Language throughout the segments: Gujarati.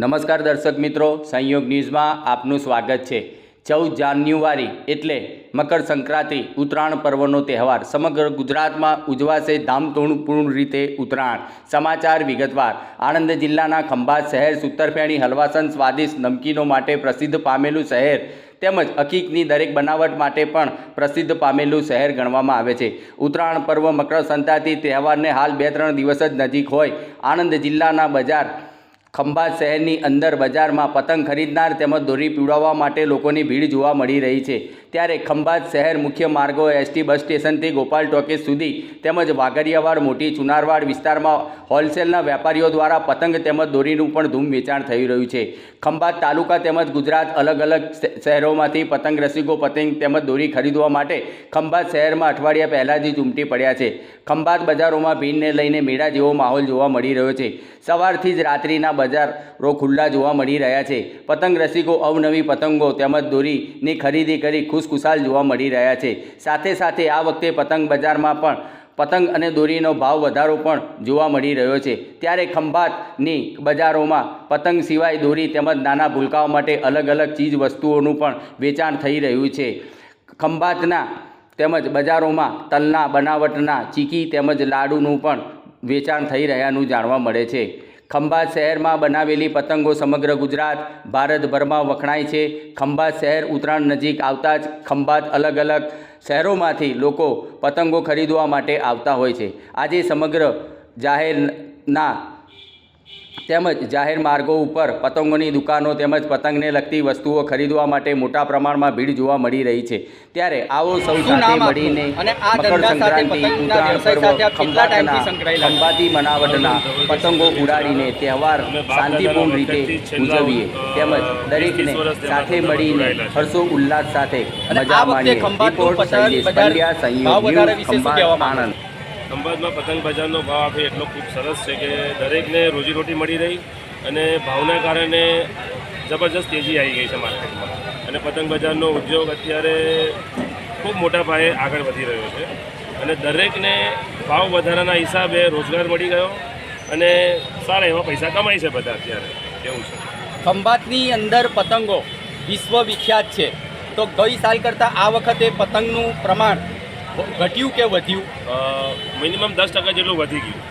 નમસ્કાર દર્શક મિત્રો, સંયોગ ન્યૂઝમાં આપનું સ્વાગત છે। 14 જાન્યુઆરી એટલે મકર સંક્રાંતિ ઉત્તરાયણ પર્વનો તહેવાર સમગ્ર ગુજરાતમાં ઉજવાશે ધામધૂમપૂર્ણ રીતે ઉત્તરાયણ। સમાચાર વિગતવાર। આણંદ જિલ્લાના ખંભાત શહેર સૂતરફેણી હલવાસન સ્વાદિષ્ટ નમકીનો માટે પ્રસિદ્ધ પામેલું શહેર તેમજ અકીકની દરેક બનાવટ માટે પણ પ્રસિદ્ધ પામેલું શહેર ગણવામાં આવે છે। ઉત્તરાયણ પર્વ મકર સંક્રાંતિ તહેવારને હાલ 2-3 દિવસ જ નજીક હોય આણંદ જિલ્લાના બજાર ખંભાત શહેરની અંદર બજારમાં પતંગ ખરીદનાર તેમજ દોરી પીવડાવવા માટે લોકોની ભીડ જોવા મળી રહી છે। ત્યારે ખંભાત શહેર મુખ્ય માર્ગો એસટી બસ સ્ટેશનથી ગોપાલ ટોકીઝ સુધી તેમજ વાઘરિયાવાડ મોટી ચુનારવાડ વિસ્તારમાં હોલસેલના વેપારીઓ દ્વારા પતંગ તેમજ દોરીનું પણ ધૂમ વેચાણ થઈ રહ્યું છે। ખંભાત તાલુકા તેમજ ગુજરાત અલગ અલગ શહેરોમાંથી પતંગ રસિકો પતંગ તેમજ દોરી ખરીદવા માટે ખંભાત શહેરમાં અઠવાડિયા પહેલાં જ ઉમટી પડ્યા છે। ખંભાત બજારોમાં ભીડને લઈને મેળા જેવો માહોલ જોવા મળી રહ્યો છે। સવારથી જ રાત્રિના બજારો ખુલ્લા જોવા મળી રહ્યા છે। પતંગ રસિકો અવનવી પતંગો તેમજ દોરીની ખરીદી કરી ખુશખુશાલ જોવા મળી રહ્યા છે। સાથે સાથે આ વખતે પતંગ બજારમાં પણ પતંગ અને દોરીનો ભાવ વધારો પણ જોવા મળી રહ્યો છે। ત્યારે ખંભાતની બજારોમાં પતંગ સિવાય દોરી તેમજ નાના ભૂલકાઓ માટે અલગ અલગ ચીજ વસ્તુઓનું પણ વેચાણ થઈ રહ્યું છે। ખંભાતના તેમજ બજારોમાં તલના બનાવટના ચીકી તેમજ લાડુનું પણ વેચાણ થઈ રહ્યાનું જાણવા મળે છે। ખંભાત શહેરમાં બનાવેલી પતંગો સમગ્ર ગુજરાત ભારતભરમાં વખણાય છે। ખંભાત શહેર ઉત્તરાયણ નજીક આવતા જ ખંભાત અલગ અલગ શહેરોમાંથી લોકો પતંગો ખરીદવા માટે આવતા હોય છે। આજે સમગ્ર જાહેર માર્ગો ઉપર પતંગોની દુકાનો તેમજ પતંગને લગતી વસ્તુઓ ખરીદવા માટે મોટા પ્રમાણમાં ભીડ જોવા મળી રહી છે। ત્યારે આવો સૌ સાથે મળીને મકર સંક્રાંતિ ઉત્તરાયણ પર્વ ખંભાતી બનાવટના પતંગો ઉડાડીને તહેવાર શાંતિપૂર્ણ રીતે ઉજવીએ તેમજ દરેકને સાથે મળીને હર્ષો ઉલ્લાસ સાથે મજા માણીએ। રિપોર્ટ શૈલેષ પંડ્યા, સંયોગ ન્યૂઝ, ખંભાત, આણંદ। ખંભાતમાં પતંગ બજારનો ભાવ આપે એટલો ખૂબ સરસ છે કે દરેકને રોજીરોટી મળી રહી અને ભાવના કારણે જબરજસ્ત તેજી આવી ગઈ છે માર્કેટમાં અને પતંગ બજારનો ઉદ્યોગ અત્યારે ખૂબ મોટા પાયે આગળ વધી રહ્યો છે અને દરેકને ભાવ વધારાના હિસાબે રોજગાર મળી ગયો અને સારા એવા પૈસા કમાય છે બધા અત્યારે એવું છે। ખંભાતની અંદર પતંગો વિશ્વવિખ્યાત છે, તો ગઈ સાલ કરતાં આ વખતે પતંગનું પ્રમાણ ઘટ્યું કે વધ્યું? મિનિમમ 10% જેટલું વધી ગયું।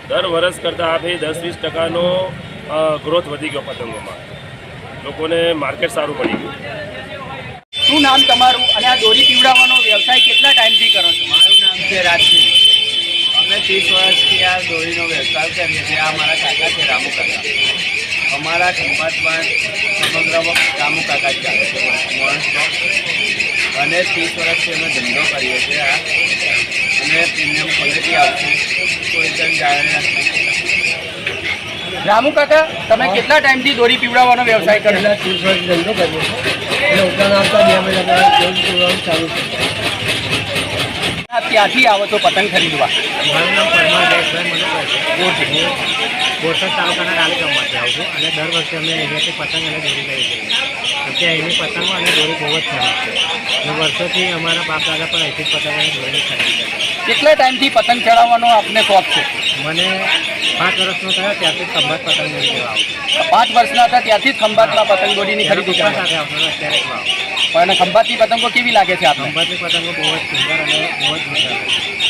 દર વર્ષ કરતાં આ 10-20% ગ્રોથ વધી ગયો પતંગોમાં, લોકોને માર્કેટ સારું પડી ગયું। શું નામ તમારું અને આ દોરી પીવડાવવાનો વ્યવસાય કેટલા ટાઈમથી કરો છો? મારું નામ છે રાજજી। અમે 30 વર્ષથી આ દોરીનો વ્યવસાય કરીએ છીએ। આ મારા કાકા છે, રામુ કાકા। અમારા ખંભાતમાં સમગ્ર રામુ કાકા જ ચાલે છે અને 30 વર્ષથી અમે ધંધો કરીએ છીએ આ અને પ્રીમિયમ ક્વોલિટી આવશે, કોઈ પણ જાહેરાત નથી। રામુ કાકા, તમે કેટલા ટાઈમથી દોરી પીવડાવવાનો વ્યવસાય કરો છો? 30 વર્ષ ધંધો કરીએ છીએ અને ઉત્તરાયણ આવતા 2 મહિના દોરી પીવડાવવાનું ચાલુ છે। ક્યાંથી આવો છો પતંગ ખરીદવા? મારું નામ પરમાર જયેશભાઈ મનોહર છે। હું બોરસદ તાલુકાના ડાલી ગામમાંથી આવું છું અને દર વર્ષે અમે અહીંયાથી પતંગ અને દોરી લઈ જઈએ કે અહીંની પતંગો અને દોરી બહુ જ ફેમસ છે અને વર્ષોથી અમારા બાપ દાદા પણ અહીંથી પતંગ અને દોરીની ખરીદી કરે। કેટલા ટાઈમથી પતંગ ચડાવવાનો આપને શોખ છે? મને 5 વર્ષનો થયો ત્યારથી ખંભાત પતંગ દોરી લેવા આવું છું। 5 વર્ષના હતા ત્યારથી જ ખંભાતમાં પતંગ દોરીની ખરીદી પપ્પા કરવા સાથે આવતો અત્યારે જ આવું। પણ ખંભાતની પતંગો કેવી લાગે છે આપને? ખંભાતની પતંગો બહુ જ સુંદર અને બહુ જ મજા આવે છે।